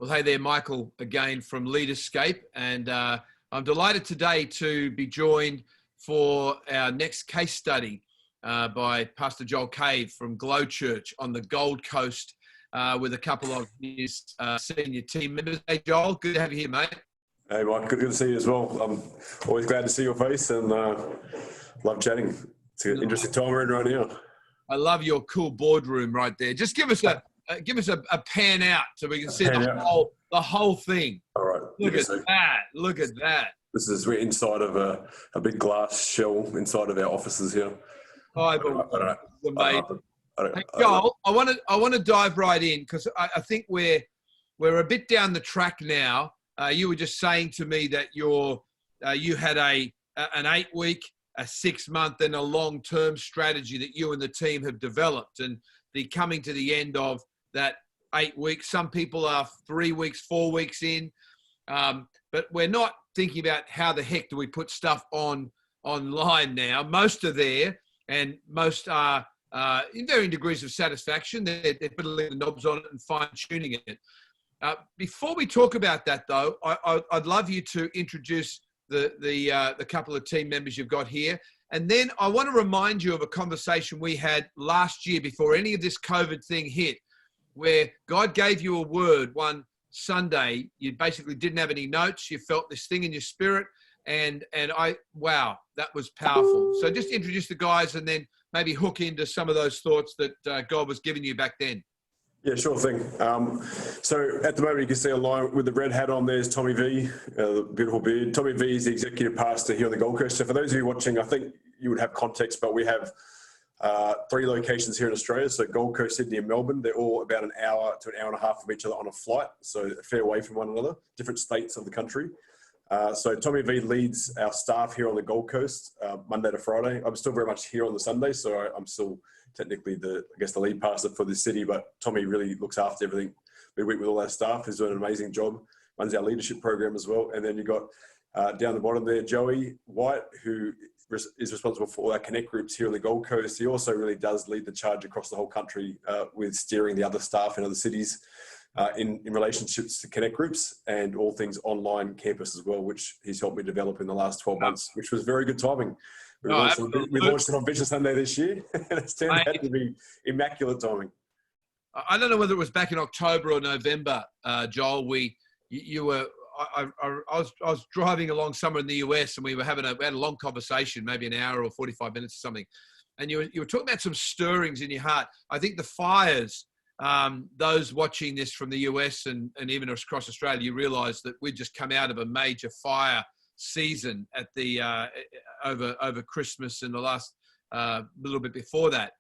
Well, hey there, Michael, again from Leaderscape. And I'm delighted today to be joined for our next case study by Pastor Joel Cave from Glow Church on the Gold Coast with a couple of his senior team members. Hey, Joel, good to have you here, mate. Hey, Mike, good to see you as well. I'm always glad to see your face and love chatting. It's an interesting time we're in right now. I love your cool boardroom right there. Just give us a pan out so we can see the whole thing. All right. Look at that. Look at that. We're inside of a big glass shell inside of our offices here. Amazing. Hey, Joel, I want to dive right in because I think we're a bit down the track now. You were just saying to me that you had an 8-week, a 6-month, and a long-term strategy that you and the team have developed, and the coming to the end of that 8 weeks. Some people are 3 weeks, 4 weeks in, but we're not thinking about how the heck do we put stuff online now. Most are there, and most are in varying degrees of satisfaction. They're putting the knobs on it and fine-tuning it. Before we talk about that, though, I'd love you to introduce the couple of team members you've got here. And then I want to remind you of a conversation we had last year before any of this COVID thing hit, where God gave you a word one Sunday. You basically didn't have any notes. You felt this thing in your spirit. And wow, that was powerful. So just introduce the guys and then maybe hook into some of those thoughts that God was giving you back then. Yeah, sure thing. So at the moment, you can see a line with the red hat on. There's Tommy V, the beautiful beard. Tommy V is the executive pastor here on the Gold Coast. So for those of you watching, I think you would have context, but we have 3 locations here in Australia. So Gold Coast, Sydney and Melbourne. They're all about an hour to an hour and a half from each other on a flight. So a fair way from one another, different states of the country. So Tommy V leads our staff here on the Gold Coast, Monday to Friday. I'm still very much here on the Sunday, so I'm still technically the lead pastor for the city, but Tommy really looks after everything. We work with all our staff, who's doing an amazing job, runs our leadership program as well. And then you've got down the bottom there, Joey White, who is responsible for all our connect groups here on the Gold Coast. He also really does lead the charge across the whole country with steering the other staff in other cities in relationships to connect groups and all things online campus as well, which he's helped me develop in the last 12 months, which was very good timing. We launched it on Vision Sunday this year, and it's turned out to be immaculate timing. I don't know whether it was back in October or November, Joel. I was driving along somewhere in the US, and we had a long conversation, maybe an hour or 45 minutes or something. And you were talking about some stirrings in your heart. I think the fires. Those watching this from the US and even across Australia, you realise that we'd just come out of a major fire season at the over Christmas and the last little bit before that.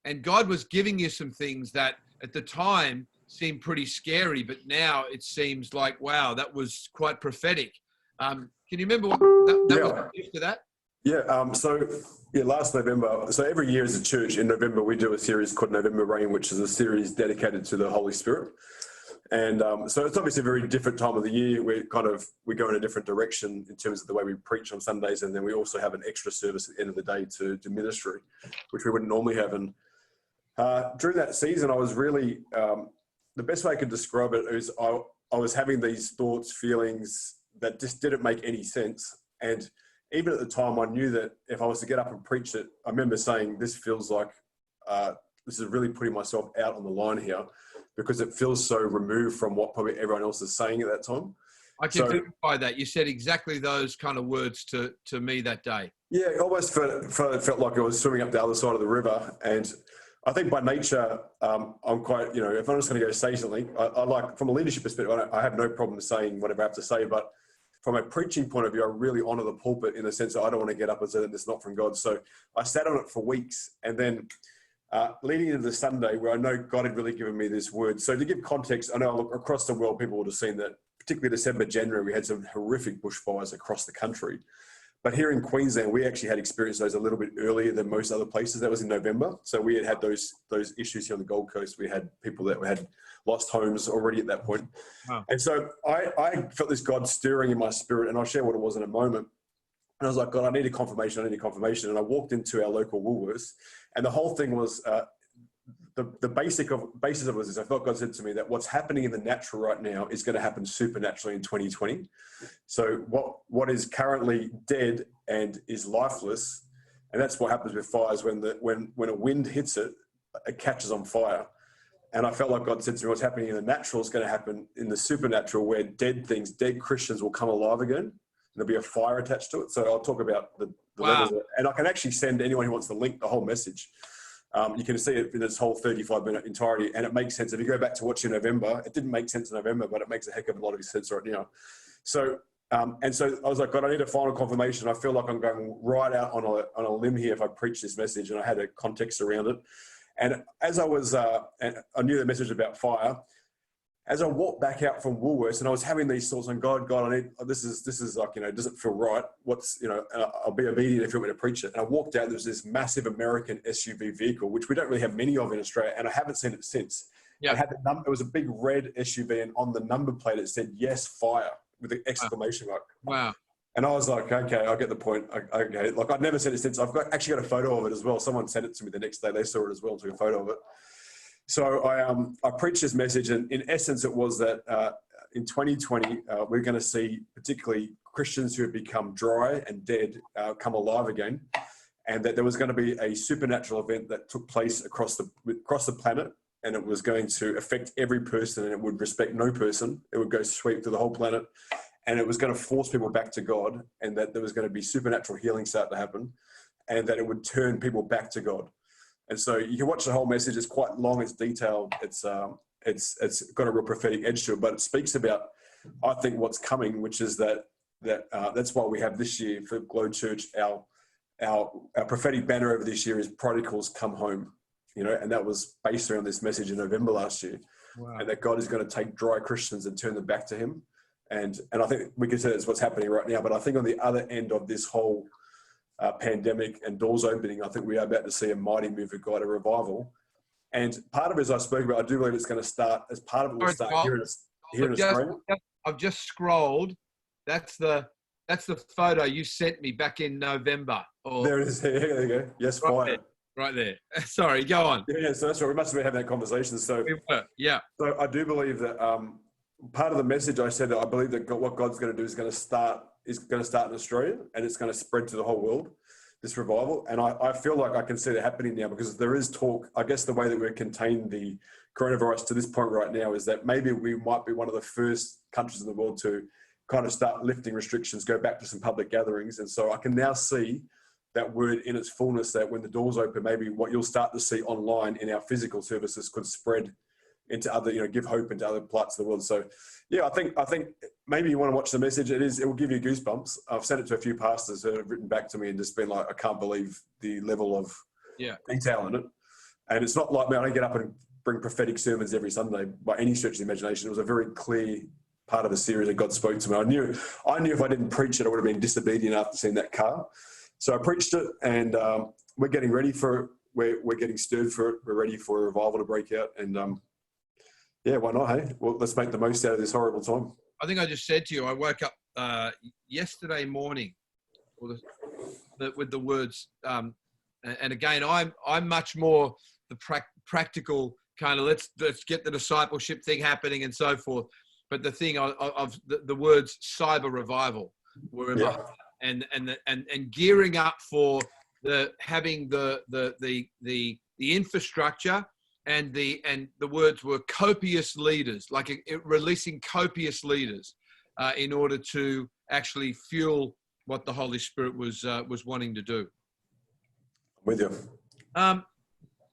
And God was giving you some things that at the time seemed pretty scary, but now it seems like, wow, that was quite prophetic. Can you remember what that was after that? Yeah, last November. So every year as a church in November, we do a series called November Rain, which is a series dedicated to the Holy Spirit. And so it's obviously a very different time of the year. We go in a different direction in terms of the way we preach on Sundays. And then we also have an extra service at the end of the day to ministry, which we wouldn't normally have. And during that season, I was really, the best way I could describe it is I was having these thoughts, feelings that just didn't make any sense. And even at the time, I knew that if I was to get up and preach it, I remember saying, this feels like, this is really putting myself out on the line here because it feels so removed from what probably everyone else is saying at that time. I can verify that. You said exactly those kind of words to me that day. Yeah, it almost felt like I was swimming up the other side of the river. And I think by nature, I'm quite, if I'm just going to go say something, I like, from a leadership perspective, I have no problem saying whatever I have to say, but from a preaching point of view, I really honor the pulpit in the sense that I don't want to get up and say that it's not from God. So I sat on it for weeks, and then leading into the Sunday where I know God had really given me this word. So to give context, I know across the world, people would have seen that, particularly December, January, we had some horrific bushfires across the country. But here in Queensland, we actually had experienced those a little bit earlier than most other places. That was in November. So we had those issues here on the Gold Coast. We had people that had lost homes already at that point. Wow. And so I felt this God stirring in my spirit, and I'll share what it was in a moment. And I was like, God, I need a confirmation. And I walked into our local Woolworths, and the whole thing was, the basis of it was this. I felt God said to me that what's happening in the natural right now is going to happen supernaturally in 2020. So what is currently dead and is lifeless, and that's what happens with fires when a wind hits it, it catches on fire. And I felt like God said to me, what's happening in the natural is going to happen in the supernatural, where dead Christians will come alive again. There'll be a fire attached to it. So I'll talk about the levels of it. And I can actually send anyone who wants the link, the whole message. You can see it in its whole 35-minute entirety, and it makes sense. If you go back to watching November, it didn't make sense in November, but it makes a heck of a lot of sense right now. So, and so I was like, God, I need a final confirmation. I feel like I'm going right out on a limb here if I preach this message, and I had a context around it. And as I was, and I knew the message about fire. As I walked back out from Woolworths, and I was having these thoughts on God, I need, this is like, does it feel right? I'll be obedient if you want me to preach it. And I walked out, there's this massive American SUV vehicle, which we don't really have many of in Australia, and I haven't seen it since. Yeah. It was a big red SUV, and on the number plate, it said, "Yes, fire," with an exclamation mark. Wow. And I was like, okay, I get the point. Okay. Like, I've never seen it since. I've actually got a photo of it as well. Someone sent it to me the next day. They saw it as well and took a photo of it. So I preached this message, and in essence, it was that in 2020, we're going to see particularly Christians who have become dry and dead come alive again, and that there was going to be a supernatural event that took place across the planet, and it was going to affect every person, and it would respect no person. It would go sweep through the whole planet, and it was going to force people back to God, and that there was going to be supernatural healing start to happen, and that it would turn people back to God. And so you can watch the whole message. It's quite long. It's detailed. It's got a real prophetic edge to it. But it speaks about, I think, what's coming, which is that's why we have this year for Glow Church. Our prophetic banner over this year is "Prodigals Come Home." And that was based around this message in November last year. Wow. And that God is going to take dry Christians and turn them back to Him. And I think we can say that's what's happening right now. But I think on the other end of this whole pandemic and doors opening, I think we are about to see a mighty move of God, a revival. And part of it, as I spoke about, I do believe it's going to start, as part of it will start here in Australia. I've just scrolled. That's the photo you sent me back in November. There it is. There you go. Yes, fire. Right there. Sorry, go on. Yeah, so that's right. We must have been having that conversation. So we were, yeah. So I do believe that part of the message I said that I believe that what God's going to do is going to start in Australia, and it's going to spread to the whole world, this revival. And I feel like I can see it happening now, because there is talk. I guess the way that we're contained the coronavirus to this point right now is that maybe we might be one of the first countries in the world to kind of start lifting restrictions, go back to some public gatherings. And so I can now see that word in its fullness, that when the doors open, maybe what you'll start to see online in our physical services could spread into other, give hope into other parts of the world. So yeah, I think maybe you want to watch the message. It will give you goosebumps. I've sent it to a few pastors who have written back to me and just been like, I can't believe the level of detail in it. And it's not like, man, I don't get up and bring prophetic sermons every Sunday by any stretch of the imagination. It was a very clear part of the series that God spoke to me. I knew if I didn't preach it, I would have been disobedient after seeing that car. So I preached it, and we're getting ready for it. We're getting stirred for it. We're ready for a revival to break out. And yeah, why not, hey? Well, let's make the most out of this horrible time. I think I just said to you, I woke up yesterday morning with the words, and again, I'm much more the practical kind of let's get the discipleship thing happening and so forth. But the thing of the words cyber revival were in my heart, and gearing up for having the infrastructure. And the words were copious leaders, like releasing copious leaders in order to actually fuel what the Holy Spirit was wanting to do. With you.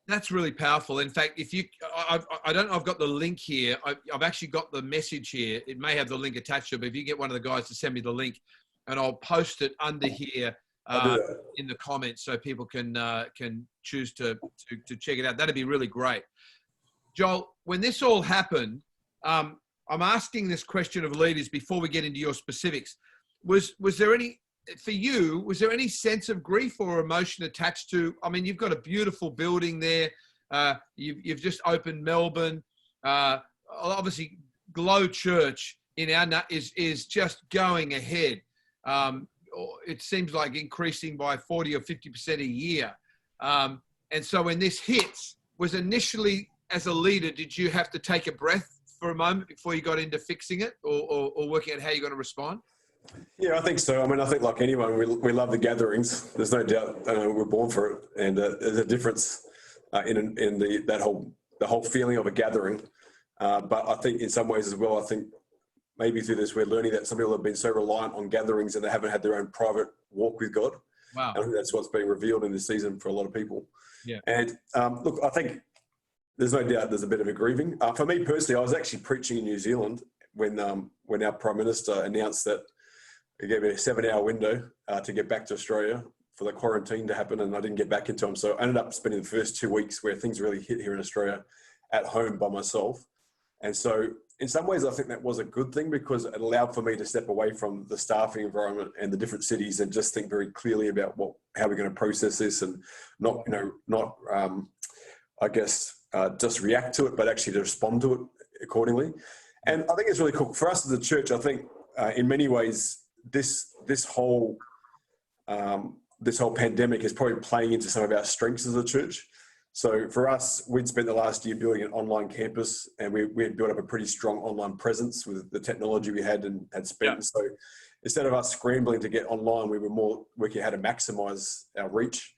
That's really powerful. In fact, if you, I don't know, I've got the link here. I've actually got the message here. It may have the link attached to it, but if you get one of the guys to send me the link, and I'll post it under here in the comments so people can choose to check it out. That'd be really great. Joel, when this all happened, I'm asking this question of leaders before we get into your specifics. Was there any, for you, was there any sense of grief or emotion attached to, I mean, you've got a beautiful building there. You've just opened Melbourne. Obviously, Glow Church is just going ahead. It seems like increasing by 40 or 50% a year. And so when this hits, was initially, as a leader, did you have to take a breath for a moment before you got into fixing it or working out how you're going to respond? Yeah, I think so. I mean, I think like anyone, we love the gatherings. There's no doubt we're born for it, and there's a difference in the whole feeling of a gathering. But I think in some ways as well, I think maybe through this we're learning that some people have been so reliant on gatherings and they haven't had their own private walk with God. Wow. And I think that's what's being revealed in this season for a lot of people. Yeah. And look, I think there's no doubt there's a bit of a grieving. For me personally, I was actually preaching in New Zealand when our Prime Minister announced that he gave me a 7-hour window to get back to Australia for the quarantine to happen, and I didn't get back in time. So I ended up spending the first 2 weeks where things really hit here in Australia at home by myself. And so in some ways, I think that was a good thing because it allowed for me to step away from the staffing environment and the different cities and just think very clearly about how we're going to process this and not just react to it, but actually to respond to it accordingly. And I think it's really cool for us as a church. I think in many ways, this whole pandemic is probably playing into some of our strengths as a church. So for us, we'd spent the last year building an online campus, and we had built up a pretty strong online presence with the technology we had and had spent. Yeah. So instead of us scrambling to get online, we were more working how to maximize our reach.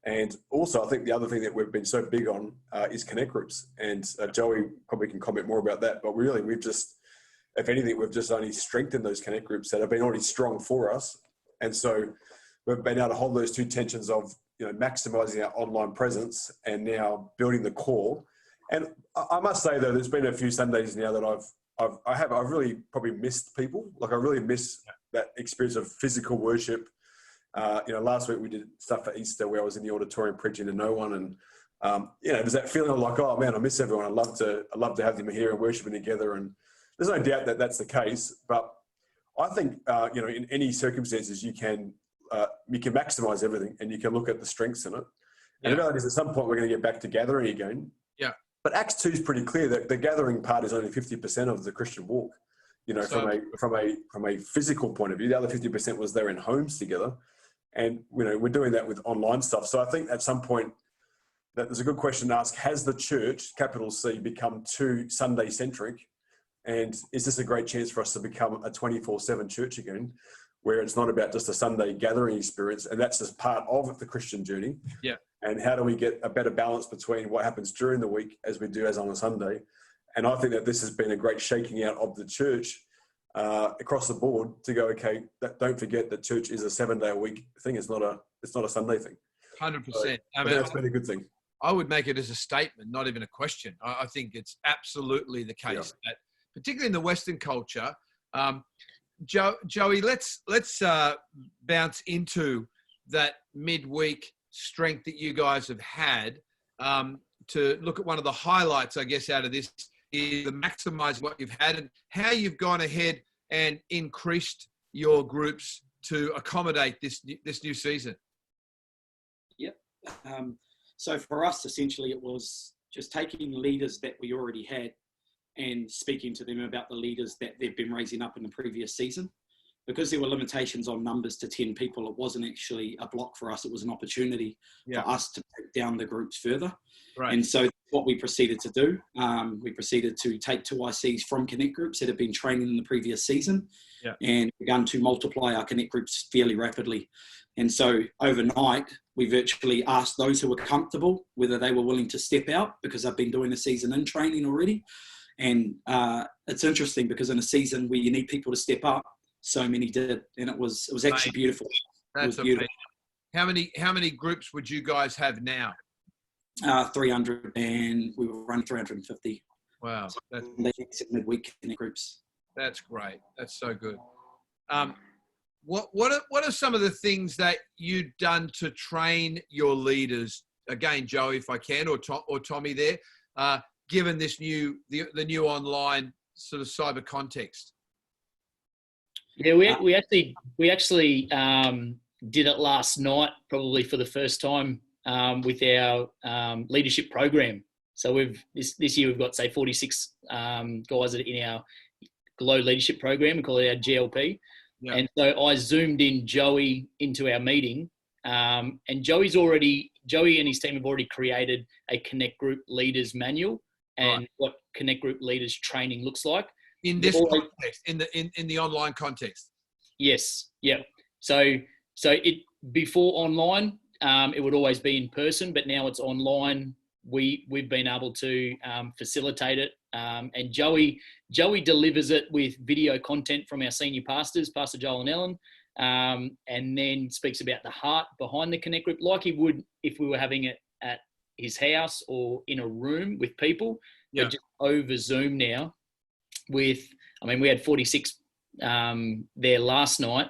And also, I think the other thing that we've been so big on is connect groups. And Joey probably can comment more about that. But really, we've just only strengthened those connect groups that have been already strong for us. And so we've been able to hold those two tensions of maximizing our online presence and now building the core. And I must say though, there's been a few Sundays now that I've really probably missed people. Like I really miss that experience of physical worship. Last week we did stuff for Easter where I was in the auditorium preaching to no one, and there's that feeling of like, oh man, I miss everyone. I'd love to have them here and worshiping together. And there's no doubt that that's the case. But I think in any circumstances you can maximize everything and you can look at the strengths in it. And the reality is at some point we're going to get back to gathering again. Yeah. But Acts 2 is pretty clear that the gathering part is only 50% of the Christian walk. From a physical point of view, the other 50% was they're in homes together. And we're doing that with online stuff. So I think at some point that there's a good question to ask, has the church, capital C, become too Sunday centric? And is this a great chance for us to become a 24/7 church again, where it's not about just a Sunday gathering experience, and that's just part of the Christian journey? Yeah. And how do we get a better balance between what happens during the week as we do as on a Sunday? And I think that this has been a great shaking out of the church across the board to go, okay, don't forget that church is a 7-day-a-week thing. It's not a Sunday thing. 100%. So I mean, that's been a good thing. I would make it as a statement, not even a question. I think it's absolutely the case that, particularly in the Western culture, Joey, let's bounce into that midweek strength that you guys have had. To look at one of the highlights, I guess, out of this is to maximize what you've had and how you've gone ahead and increased your groups to accommodate this new season. Yep. So for us, essentially, it was just taking leaders that we already had and speaking to them about the leaders that they've been raising up in the previous season. Because there were limitations on numbers to 10 people, it wasn't actually a block for us. It was an opportunity for us to break down the groups further. Right. And so what we proceeded to do, we proceeded to take 2 ICs from Connect groups that had been training in the previous season and begun to multiply our Connect groups fairly rapidly. And so overnight, we virtually asked those who were comfortable whether they were willing to step out because I've been doing a season in training already. And it's interesting because in a season where you need people to step up, so many did, and it was actually beautiful. That's beautiful. Amazing. How many groups would you guys have now? 300, and we were running 350. Wow, that's midweek Connect groups. That's great. That's so good. What are some of the things that you've done to train your leaders? Again, Joey, if I can, or Tommy there, given this the new online sort of cyber context. Yeah, we actually did it last night, probably for the first time with our leadership program. So this year we've got, say, 46 guys in our Glow leadership program. We call it our GLP. Yeah. And so I zoomed in Joey into our meeting And Joey and his team have already created a Connect Group Leaders manual and what Connect Group Leaders training looks like. In this context, in the online context. Yes. Yeah. So it before online, it would always be in person, but now it's online. We've been able to facilitate it, and Joey delivers it with video content from our senior pastors, Pastor Joel and Ellen, and then speaks about the heart behind the Connect Group, like he would if we were having it at his house or in a room with people, but just over Zoom now. We had 46 there last night,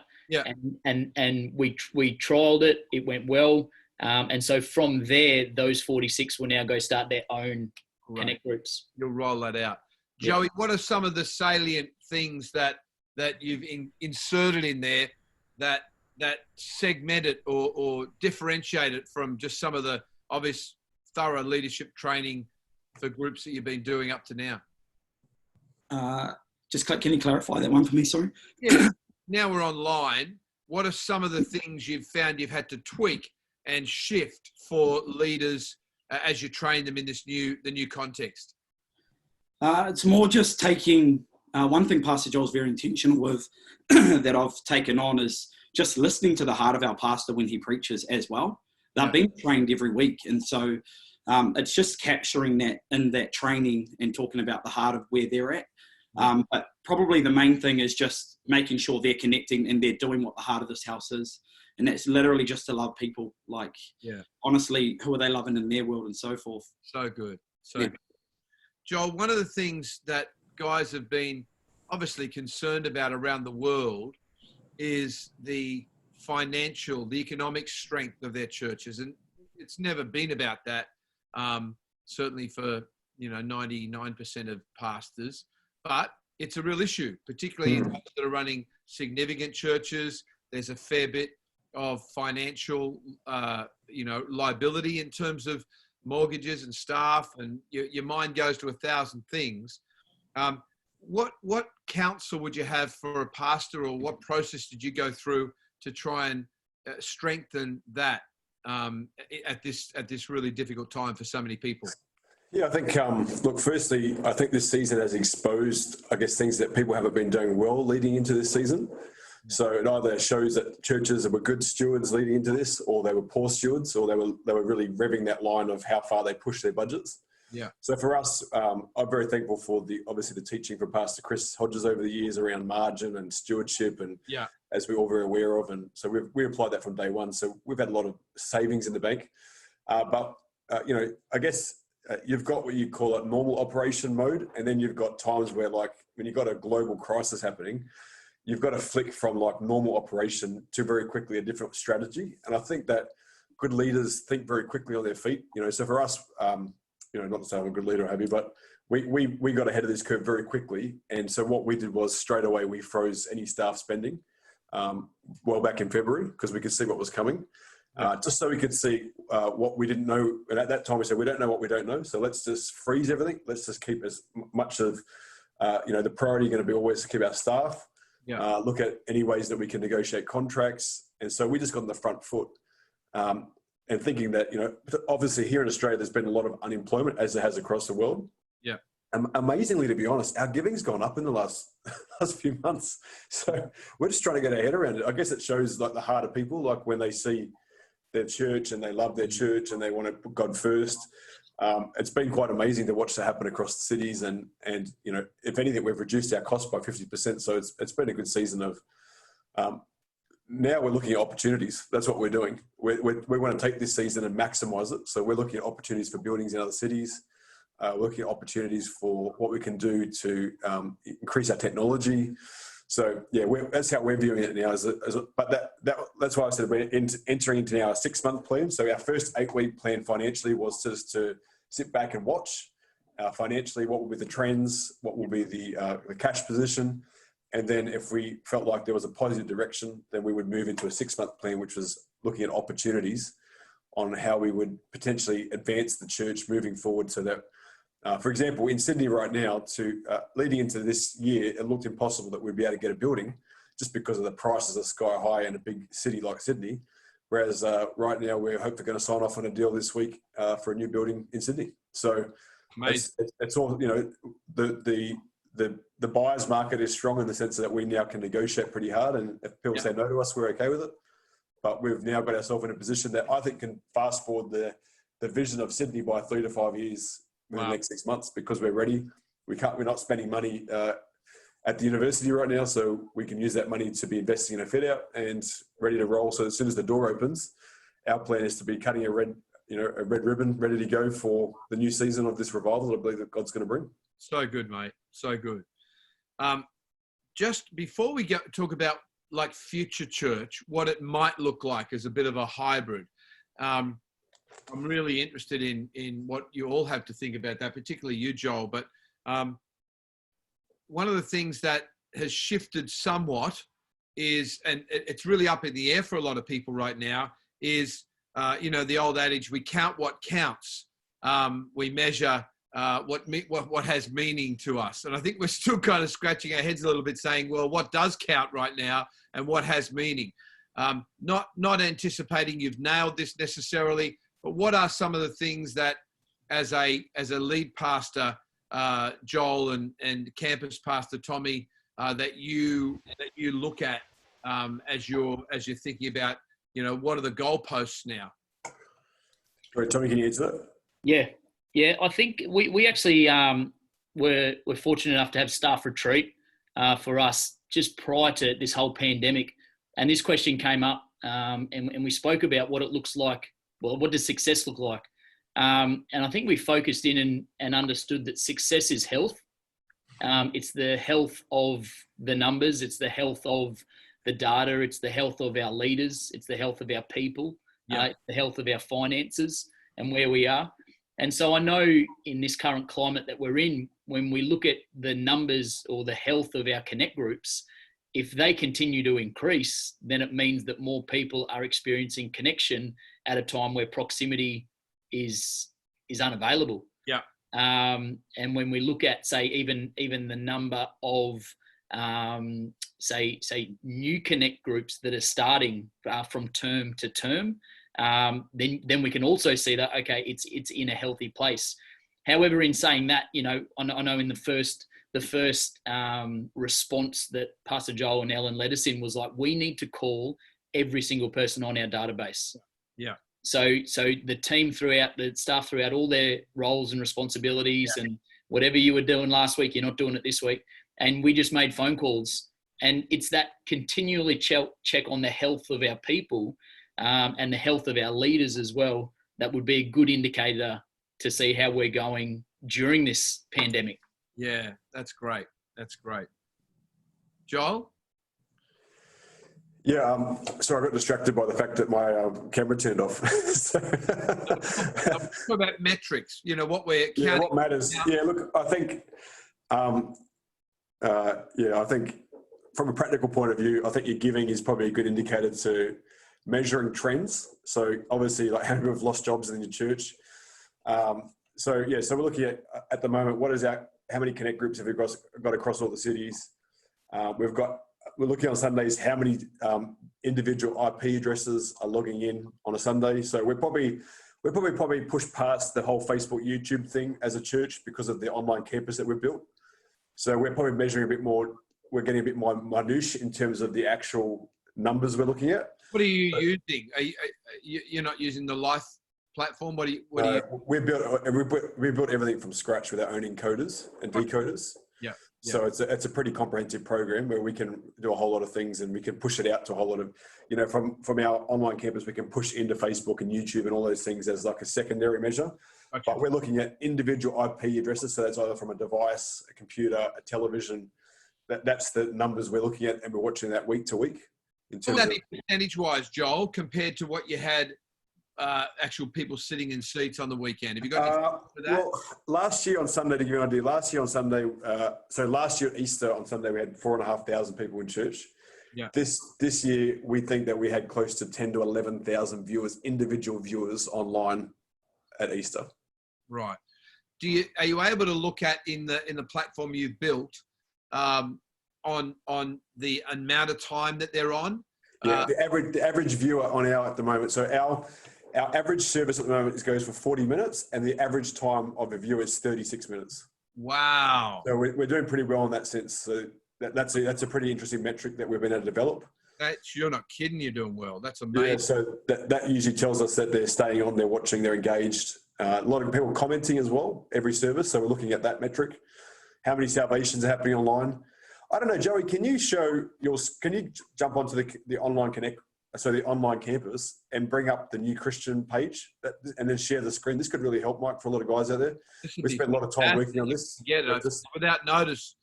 and we trialed it. It went well. And so from there, those 46 will now go start their own Connect groups. You'll roll that out. Joey, what are some of the salient things that you've inserted in there that segment it or differentiate it from just some of the obvious thorough leadership training for groups that you've been doing up to now? Can you clarify that one for me? Sorry. Yeah. Now we're online. What are some of the things you've found you've had to tweak and shift for leaders as you train them in the new context? It's more just taking one thing Pastor Joel's very intentional with that I've taken on is just listening to the heart of our pastor when he preaches as well. They're being trained every week. And so it's just capturing that in that training and talking about the heart of where they're at. But probably the main thing is just making sure they're connecting and they're doing what the heart of this house is. And that's literally just to love people. Honestly, who are they loving in their world and so forth. So good. Good. Joel, one of the things that guys have been obviously concerned about around the world is the economic strength of their churches. And it's never been about that, certainly for, 99% of pastors. But it's a real issue, particularly in those that are running significant churches. There's a fair bit of financial, liability in terms of mortgages and staff, and your mind goes to 1,000 things. What counsel would you have for a pastor, or what process did you go through to try and strengthen that at this really difficult time for so many people? Yeah, I think, firstly, I think this season has exposed, things that people haven't been doing well leading into this season. So it either shows that churches were good stewards leading into this, or they were poor stewards, or they were really revving that line of how far they push their budgets. Yeah. So for us, I'm very thankful for the teaching from Pastor Chris Hodges over the years around margin and stewardship, and as we're all very aware of. And so we applied that from day one. So we've had a lot of savings in the bank. You've got what you call it normal operation mode, and then you've got times where, like, when you've got a global crisis happening, you've got to flick from like normal operation to very quickly a different strategy. And I think that good leaders think very quickly on their feet. So for us, not to say I'm a good leader, Abby, but we got ahead of this curve very quickly. And so what we did was straight away we froze any staff spending well back in February, because we could see what was coming. Just so we could see what we didn't know. And at that time we said, we don't know what we don't know. So let's just freeze everything. Let's just keep as much of, the priority going to be always to keep our staff. Look at any ways that we can negotiate contracts. And so we just got on the front foot and thinking that, obviously here in Australia, there's been a lot of unemployment, as there has across the world. Yeah. Amazingly, to be honest, our giving's gone up in the last few months. So we're just trying to get our head around it. I guess it shows like the heart of people, like when they see their church and they love their church and they want to put God first. It's been quite amazing to watch that happen across the cities, and if anything, we've reduced our cost by 50%. So it's been a good season of. Now we're looking at opportunities. That's what we're doing. We want to take this season and maximize it. So we're looking at opportunities for buildings in other cities. Looking at opportunities for what we can do to increase our technology. So that's how we're viewing it now. That's why I said we're entering into now a 6-month plan. So our first 8-week plan financially was just to sit back and watch financially what will be the trends, what will be the cash position, and then if we felt like there was a positive direction, then we would move into a 6-month plan, which was looking at opportunities on how we would potentially advance the church moving forward, so that. For example, in Sydney right now, leading into this year, it looked impossible that we'd be able to get a building just because of the prices are sky high in a big city like Sydney. Whereas right now we're hopefully going to sign off on a deal this week for a new building in Sydney. So it's all, you know, the buyer's market is strong in the sense that we now can negotiate pretty hard, and if people say no to us, we're okay with it. But we've now got ourselves in a position that I think can fast forward the vision of Sydney by 3 to 5 years in the next 6 months, because we're ready. We're not spending money at the university right now, so we can use that money to be investing in a fit out and ready to roll. So as soon as the door opens, our plan is to be cutting a red ribbon, ready to go for the new season of this revival that I believe that God's going to bring. So good, mate. So good. Just before we talk about like future church, what it might look like as a bit of a hybrid. I'm really interested in what you all have to think about that, particularly you, Joel. But one of the things that has shifted somewhat is, and it's really up in the air for a lot of people right now, is, the old adage, we count what counts. We measure what has meaning to us. And I think we're still kind of scratching our heads a little bit saying, well, what does count right now and what has meaning? Not anticipating you've nailed this necessarily, but what are some of the things that as a lead pastor, Joel, and campus pastor Tommy, that you look at as you're thinking about, what are the goalposts now? Right, Tommy, can you answer that? Yeah. I think we actually we're fortunate enough to have staff retreat for us just prior to this whole pandemic, and this question came up, and we spoke about what it looks like. Well, what does success look like? And I think we focused in and understood that success is health. It's the health of the numbers. It's the health of the data. It's the health of our leaders. It's the health of our people. It's the health of our finances and where we are. And so I know in this current climate that we're in, when we look at the numbers or the health of our connect groups, if they continue to increase, then it means that more people are experiencing connection at a time where proximity is unavailable. Yeah. And when we look at, say, even the number of say new connect groups that are starting from term to term, then we can also see that, okay, it's in a healthy place. However, in saying that, I know in the first response that Pastor Joel and Ellen led us in was like, we need to call every single person on our database. Yeah. So the team the staff throughout all their roles and responsibilities, and whatever you were doing last week, you're not doing it this week. And we just made phone calls, and it's that continually check on the health of our people, and the health of our leaders as well. That would be a good indicator to see how we're going during this pandemic. Yeah, that's great. Joel? Yeah, sorry, I got distracted by the fact that my camera turned off. Talk about metrics, what we're counting. Yeah, what matters. Yeah, look, I think, I think from a practical point of view, I think your giving is probably a good indicator to measuring trends. So obviously, like how many have lost jobs in your church. So we're looking at the moment, how many connect groups have we got across all the cities? We're looking on Sundays, how many individual IP addresses are logging in on a Sunday. So we're probably pushed past the whole Facebook, YouTube thing as a church because of the online campus that we've built. So we're probably measuring a bit more. We're getting a bit more minutiae in terms of the actual numbers we're looking at. What are you using? You're not using the Life platform? What do you? We built everything from scratch with our own encoders and decoders. Yeah. So it's a pretty comprehensive program where we can do a whole lot of things, and we can push it out to a whole lot of, from our online campus, we can push into Facebook and YouTube and all those things as like a secondary measure. Okay. But we're looking at individual IP addresses. So that's either from a device, a computer, a television. That's the numbers we're looking at, and we're watching that week to week. Will that be percentage-wise, Joel, compared to what you had actual people sitting in seats on the weekend? Have you got for that? Well, last year on Sunday, to give you an idea, last year at Easter on Sunday, we had 4,500 people in church. Yeah. This year, we think that we had close to 10 to 11,000 viewers, individual viewers online at Easter. Right. Are you able to look at in the platform you've built on the amount of time that they're on? Yeah, the average viewer on at the moment. So our average service at the moment goes for 40 minutes, and the average time of a viewer is 36 minutes. Wow. So we're doing pretty well in that sense. So that's a pretty interesting metric that we've been able to develop. You're not kidding. You're doing well. That's amazing. Yeah, so that usually tells us that they're staying on, they're watching, they're engaged. A lot of people commenting as well every service. So we're looking at that metric. How many salvations are happening online? I don't know, Joey. Can you jump onto the online connect? So the online campus, and bring up the new Christian page, and then share the screen. This could really help, Mike, for a lot of guys out there. We spent a lot of time working on this. Yeah, without notice,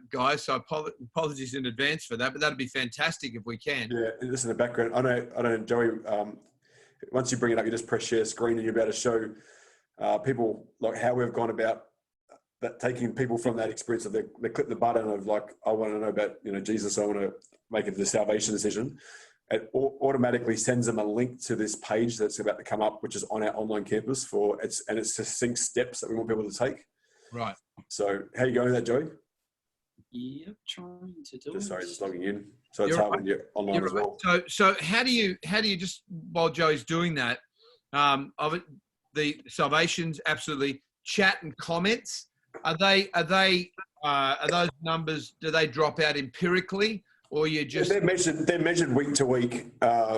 guys. So apologies in advance for that, but that'd be fantastic if we can. Yeah, and just in the background, I know, Joey. Once you bring it up, you just press share screen, and you're about to show people like how we've gone about that, taking people from that experience of they click the button of like, I want to know about Jesus. I want to make it the salvation decision. It automatically sends them a link to this page that's about to come up, which is on our online campus it's succinct steps that we want people to take. Right. So how are you going with that, Joey? Yep, trying to do it. Just logging in. So it's hard when you're online as well. So how do you just, while Joey's doing that, of it, the salvations, absolutely, chat and comments, are those numbers, do they drop out empirically? Or you just they're measured week to week,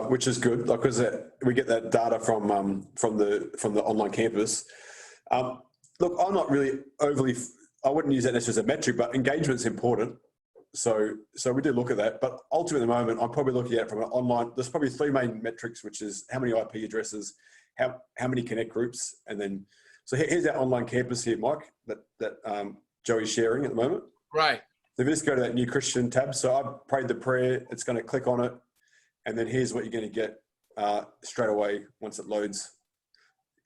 which is good, like because we get that data from the online campus. Look, I'm not really overly. I wouldn't use that necessarily as a metric, but engagement's important. So we do look at that. But ultimately, at the moment, I'm probably looking at it from an online. There's probably three main metrics, which is how many IP addresses, how many connect groups, and then here's our online campus here, Mike, that Joey's sharing at the moment. Right. So if you just go to that new Christian tab, so I've prayed the prayer, it's going to click on it, and then here's what you're going to get straight away once it loads.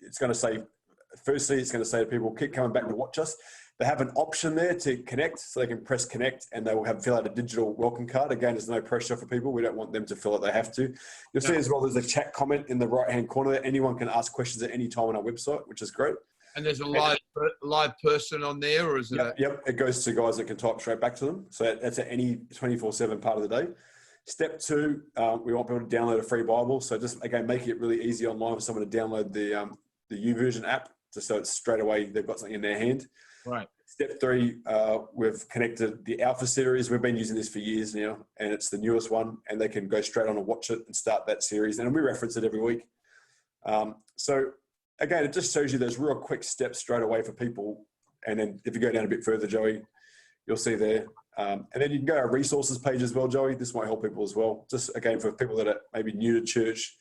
It's going to say, firstly, it's going to say to people, keep coming back to watch us. They have an option there to connect, so they can press connect, and they will fill out a digital welcome card. Again, there's no pressure for people. We don't want them to fill it. They have to. You'll see as well, there's a chat comment in the right-hand corner there. Anyone can ask questions at any time on our website, which is great. And there's a live person on there, or is it? Yep. It goes to guys that can type straight back to them. So that's at any 24/7 part of the day. Step 2, we want people to download a free Bible. So just again, making it really easy online for someone to download the YouVersion app, just so it's straight away they've got something in their hand. Right. Step 3, we've connected the Alpha series. We've been using this for years now, and it's the newest one. And they can go straight on and watch it and start that series. And we reference it every week. Again, it just shows you those real quick steps straight away for people. And then if you go down a bit further, Joey, you'll see there. And then you can go to our resources page as well, Joey. This might help people as well. Just again, for people that are maybe new to church,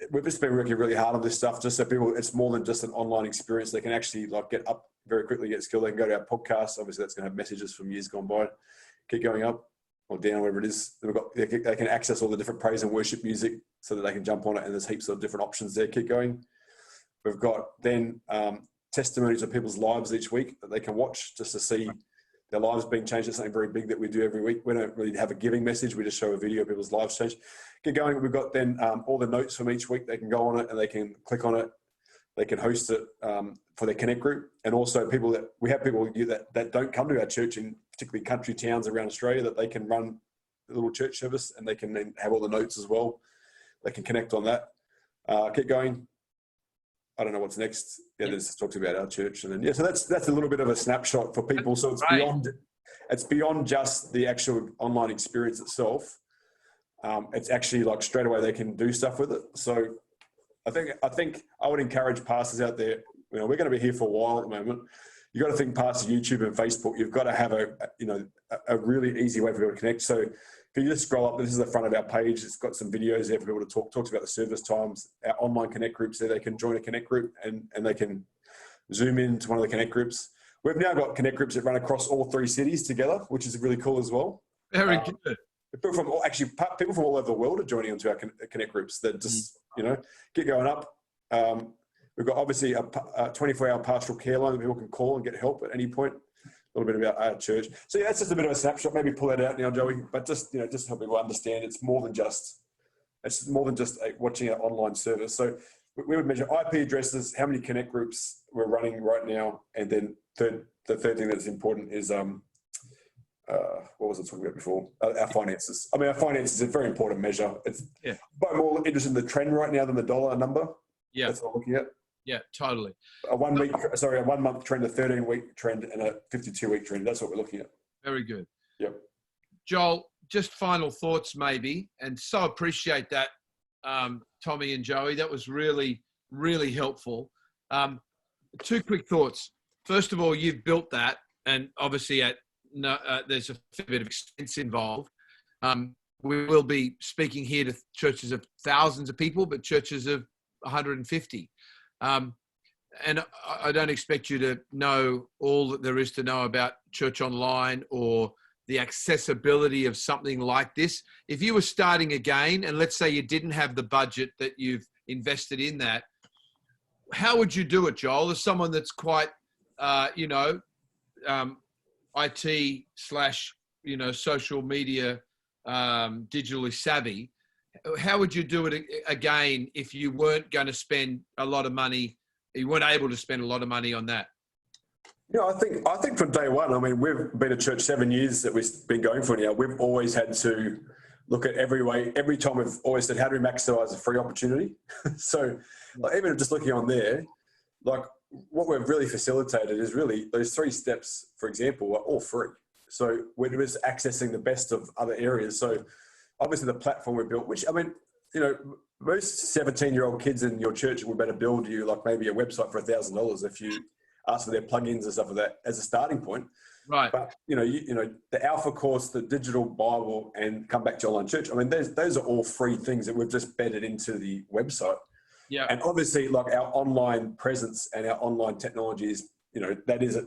we've just been working really hard on this stuff, just so people, it's more than just an online experience. They can actually get up very quickly, get skilled. They can go to our podcast. Obviously, that's going to have messages from years gone by. Keep going up or down, whatever it is. They can access all the different praise and worship music so that they can jump on it, and there's heaps of different options there. Keep going. We've got then testimonies of people's lives each week that they can watch just to see their lives being changed. It's something very big that we do every week. We don't really have a giving message. We just show a video of people's lives change. Keep going. We've got then all the notes from each week. They can go on it and they can click on it. They can host it for their Connect group. And also we have people that don't come to our church in particularly country towns around Australia, that they can run a little church service and they can then have all the notes as well. They can connect on that. Keep going. I don't know what's next. Yeah, this talks about our church, and then so that's a little bit of a snapshot for people. So it's beyond just the actual online experience itself. It's actually straight away they can do stuff with it. So I think I would encourage pastors out there. We're going to be here for a while at the moment. You've got to think past YouTube and Facebook. You've got to have a really easy way for people to connect. So if you just scroll up, this is the front of our page. It's got some videos there for people to talks about the service times, our online Connect groups there. They can join a Connect group and they can zoom into one of the Connect groups. We've now got Connect groups that run across all 3 cities together, which is really cool as well. Very good. People from all over the world are joining onto our Connect groups that just, keep going up. We've got obviously a 24-hour pastoral care line that people can call and get help at any point. A little bit about our church. So that's just a bit of a snapshot. Maybe pull that out now, Joey. But just just help people understand it's more than just watching our online service. So we would measure IP addresses, how many Connect groups we're running right now, and then the third thing that's important is what was I talking about before? Our finances. I mean, our finances is a very important measure. It's Yeah. I'm more interested in the trend right now than the dollar number. Yeah. That's what I'm looking at. Yeah, totally. A 1 month trend, a 13-week trend, and a 52-week trend. That's what we're looking at. Very good. Yep. Joel, just final thoughts maybe, and so appreciate that, Tommy and Joey. That was really, really helpful. Two quick thoughts. First of all, you've built that, and obviously there's a fair bit of expense involved. We will be speaking here to churches of thousands of people, but churches of 150. And I don't expect you to know all that there is to know about church online or the accessibility of something like this. If you were starting again, and let's say you didn't have the budget that you've invested in that, how would you do it, Joel? As someone that's quite, IT / social media, digitally savvy, how would you do it again if you weren't going to spend a lot of money? You weren't able to spend a lot of money on that. Yeah, I think from day one, I mean, we've been a church 7 years that we've been going for now. We've always had to look at every way. Every time we've always said, how do we maximize a free opportunity? So like, even just looking on there, like what we've really facilitated is really those 3 steps, for example, are all free. So we're just accessing the best of other areas. So obviously the platform we built, which, I mean, most 17-year-old kids in your church will better build you like maybe a website for $1,000 if you ask for their plugins and stuff like that as a starting point. Right. But the Alpha course, the digital Bible, and come back to online church. I mean, those are all free things that we've just bedded into the website. Yeah. And obviously, like our online presence and our online technology is, that is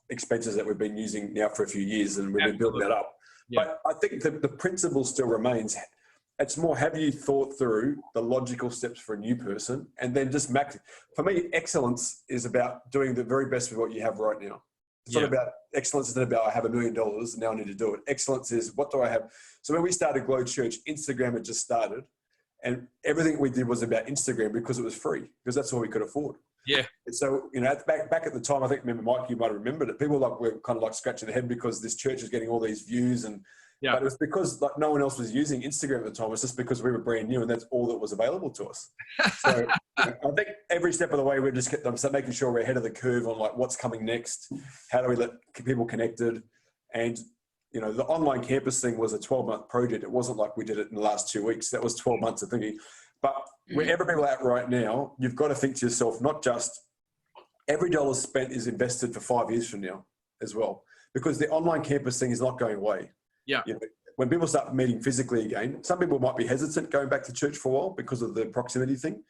expenses that we've been using now for a few years, and we've been building that up. Yeah. But I think the principle still remains. It's more, have you thought through the logical steps for a new person, and then just for me, excellence is about doing the very best with what you have right now. It's not about excellence. It's not about I have $1 million and now I need to do it. Excellence is what do I have? So when we started Glow Church, Instagram had just started, and everything we did was about Instagram because it was free, because that's all we could afford. Yeah. And so, back at the time, I think, remember, Mike, you might have remembered it. People were kind of like scratching their head because this church was getting all these views, but it was because like no one else was using Instagram at the time. It's just because we were brand new and that's all that was available to us. So I think every step of the way, we're just making sure we're ahead of the curve on like what's coming next. How do we let people connected? And, the online campus thing was a 12-month project. It wasn't like we did it in the last 2 weeks. That was 12 months of thinking. But wherever people are at right now, you've got to think to yourself, not just every dollar spent is invested for 5 years from now as well, because the online campus thing is not going away. Yeah. When people start meeting physically again, some people might be hesitant going back to church for a while because of the proximity thing.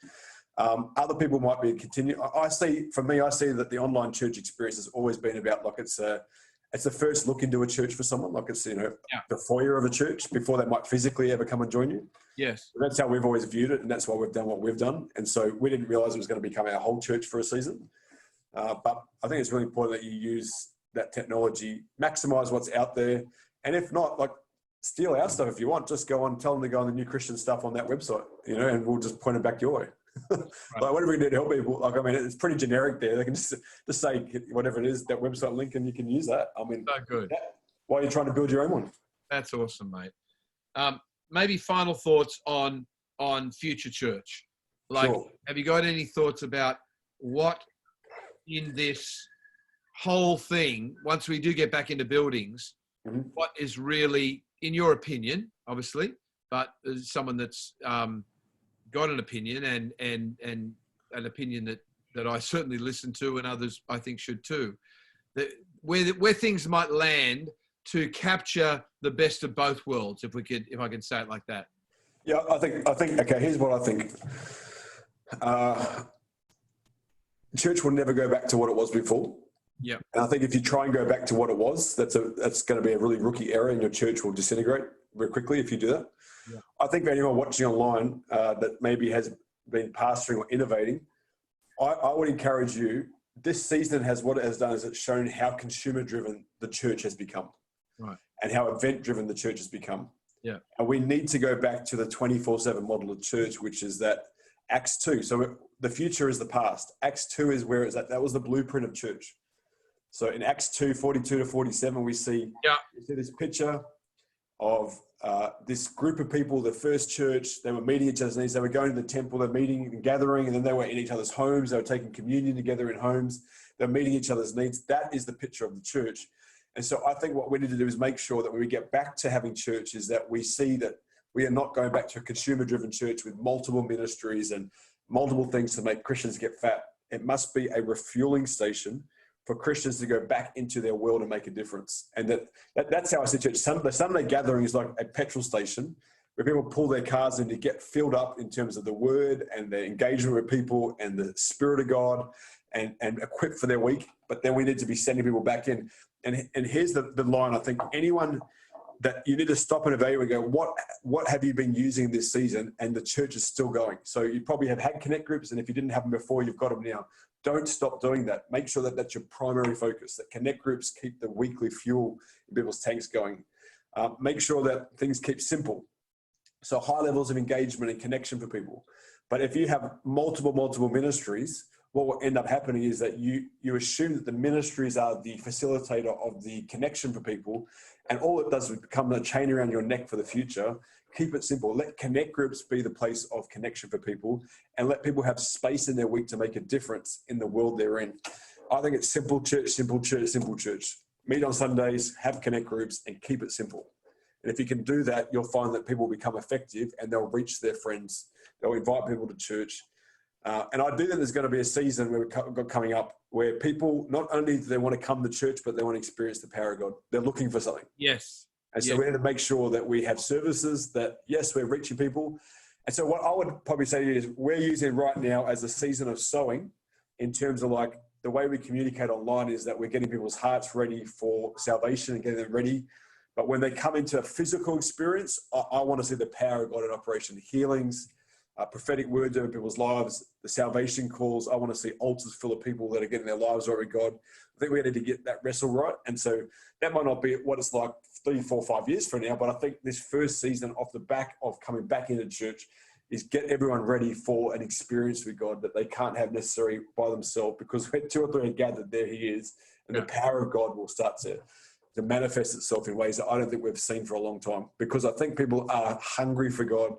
Other people might be continue. I see that the online church experience has always been about like it's the first look into a church for someone. Like it's the foyer of a church before they might physically ever come and join you. Yes. So that's how we've always viewed it, and that's why we've done what we've done. And so we didn't realize it was going to become our whole church for a season. But I think it's really important that you use that technology, maximize what's out there. And if not, like steal our stuff if you want. Just tell them to go on the New Christian stuff on that website, and we'll just point it back your way. Like whatever we can do to help people. Like, I mean, it's pretty generic there. They can just say whatever it is, that website link, and you can use that. I mean, so good. Why are you trying to build your own one? That's awesome, mate. Maybe final thoughts on future church. Like, Sure. Have you got any thoughts about what in this whole thing, once we do get back into buildings, what is really, in your opinion, obviously, but as someone that's got an opinion and an opinion that I certainly listen to, and others I think should too, that where things might land to capture the best of both worlds, if I can say it like that. Yeah, I think okay, here's what I think. Church will never go back to what it was before. Yeah. And I think if you try and go back to what it was, that's going to be a really rookie error, and your church will disintegrate very quickly if you do that. Yeah. I think for anyone watching online that maybe has been pastoring or innovating, I would encourage you, this season what it has done is it's shown how consumer-driven the church has become. Right. And how event-driven the church has become. Yeah. And we need to go back to the 24/7 model of church, which is that Acts 2. So the future is the past. Acts 2 is where it's at. That was the blueprint of church. So in Acts 2, 42 to 47, we see this picture of this group of people, the first church. They were meeting each other's needs. They were going to the temple, they're meeting and gathering, and then they were in each other's homes. They were taking communion together in homes. They're meeting each other's needs. That is the picture of the church. And so I think what we need to do is make sure that when we get back to having church is that we see that we are not going back to a consumer-driven church with multiple ministries and multiple things to make Christians get fat. It must be a refueling station for Christians to go back into their world and make a difference. And that's how I see church. The Sunday gathering is like a petrol station where people pull their cars in to get filled up in terms of the word and their engagement with people and the Spirit of God and equipped for their week. But then we need to be sending people back in. And here's the line. I think anyone that you need to stop and evaluate and go, what have you been using this season? And the church is still going. So you probably have had connect groups, and if you didn't have them before, you've got them now. Don't stop doing that. Make sure that that's your primary focus, that connect groups keep the weekly fuel in people's tanks going. Make sure that things keep simple. So high levels of engagement and connection for people. But if you have multiple ministries, what will end up happening is that you assume that the ministries are the facilitator of the connection for people, and all it does is become a chain around your neck for the future. Keep it simple. Let connect groups be the place of connection for people, and let people have space in their week to make a difference in the world they're in. I think it's simple church, simple church, simple church. Meet on Sundays, have connect groups, and keep it simple. And if you can do that, you'll find that people become effective and they'll reach their friends. They'll invite people to church. And I do think there's going to be a season where we've got coming up where people, not only do they want to come to church, but they want to experience the power of God. They're looking for something. Yes. And so we need to make sure that we have services that, yes, we're reaching people. And so what I would probably say to you is we're using right now as a season of sowing in terms of like the way we communicate online is that we're getting people's hearts ready for salvation and getting them ready. But when they come into a physical experience, I want to see the power of God in operation, healings, prophetic words over people's lives, the salvation calls. I want to see altars full of people that are getting their lives right with God. I think we need to get that wrestle right. And so that might not be what it's like 3, 4, 5 years from now, but I think this first season off the back of coming back into church is get everyone ready for an experience with God that they can't have necessarily by themselves, because when 2 or 3 are gathered, there he is. And the power of God will start to manifest itself in ways that I don't think we've seen for a long time, because I think people are hungry for God.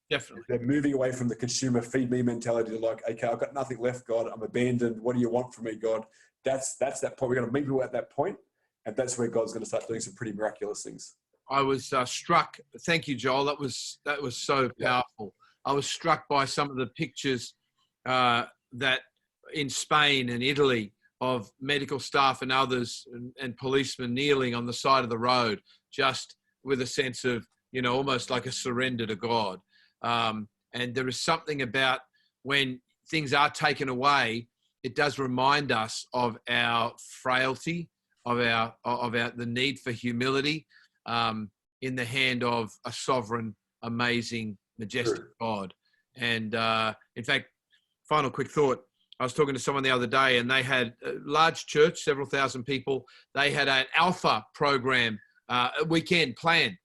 Definitely. They're moving away from the consumer feed me mentality to like, okay, I've got nothing left, God. I'm abandoned. What do you want from me, God? That's that point. We're going to meet people at that point, and that's where God's going to start doing some pretty miraculous things. I was struck. Thank you, Joel. That was so powerful. I was struck by some of the pictures that in Spain and Italy of medical staff and others and policemen kneeling on the side of the road, just with a sense of, almost like a surrender to God. And there is something about when things are taken away, it does remind us of our frailty, of the need for humility in the hand of a sovereign, amazing, majestic God. And in fact, final quick thought, I was talking to someone the other day, and they had a large church, several thousand people. They had an alpha program, a weekend planned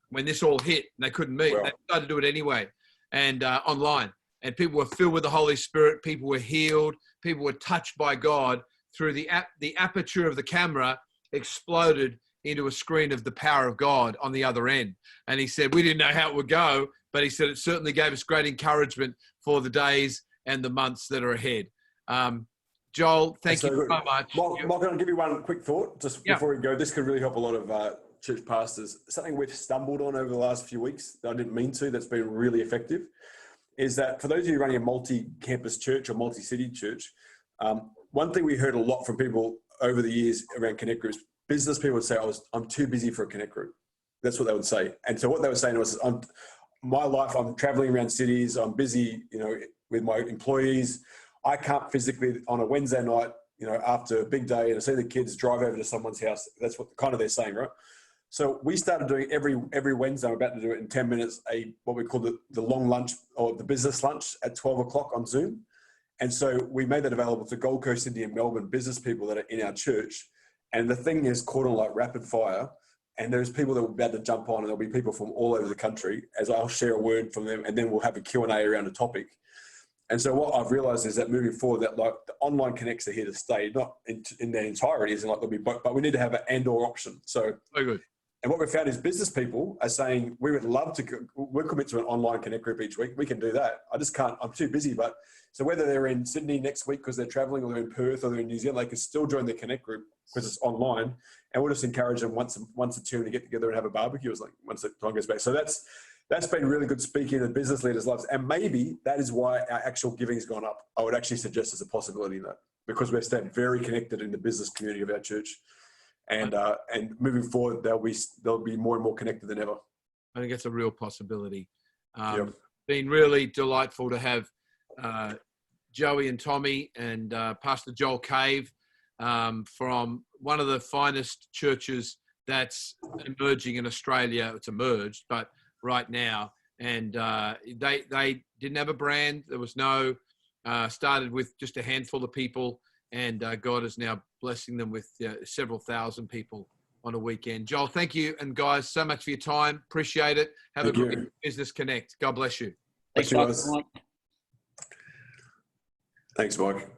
when this all hit, and they couldn't meet. Wow. They decided to do it anyway, and online. And people were filled with the Holy Spirit. People were healed. People were touched by God through the aperture of the camera exploded into a screen of the power of God on the other end. And he said, we didn't know how it would go, but he said it certainly gave us great encouragement for the days and the months that are ahead. Joel, thank you so much. Mark, I'll give you one quick thought just before we go. This could really help a lot of church pastors. Something we've stumbled on over the last few weeks that I didn't mean to, that's been really effective, is that for those of you running a multi-campus church or multi-city church, one thing we heard a lot from people over the years around connect groups, business people would say, I'm too busy for a connect group. That's what they would say. And so what they were saying was, my life, I'm traveling around cities, I'm busy, with my employees. I can't physically on a Wednesday night, after a big day and I see the kids drive over to someone's house. That's what kind of they're saying, right? So we started doing every Wednesday, we're about to do it in 10 minutes, what we call the long lunch or the business lunch at 12 o'clock on Zoom. And so we made that available to Gold Coast, Sydney and Melbourne business people that are in our church. And the thing is caught on like rapid fire. And there's people that will be able to jump on, and there'll be people from all over the country as I'll share a word from them, and then we'll have a Q&A around a topic. And so what I've realized is that moving forward, that like the online connects are here to stay, not in their entirety, isn't like they'll be, but we need to have an and/or option. So Very good. And what we found is business people are saying, we would love to, we'll commit to an online connect group each week. We can do that. I just can't, I'm too busy. But so whether they're in Sydney next week because they're traveling, or they're in Perth, or they're in New Zealand, they can still join the connect group because it's online. And we'll just encourage them once a term to get together and have a barbecue. It's like once the time goes back. So that's been really good speaking to business leaders' lives. And maybe that is why our actual giving has gone up. I would actually suggest as a possibility in that, because we're staying very connected in the business community of our church. And moving forward, they'll be more and more connected than ever. I think it's a real possibility. Yep. Been really delightful to have Joey and Tommy and Pastor Joel Cave from one of the finest churches that's emerging in Australia. It's emerged, but right now, and they didn't have a brand. There was no started with just a handful of people. And God is now blessing them with several thousand people on a weekend. Joel, thank you. And guys, so much for your time. Appreciate it. Have a good Business Connect. God bless you. Thanks, Mike. Thanks, Mike.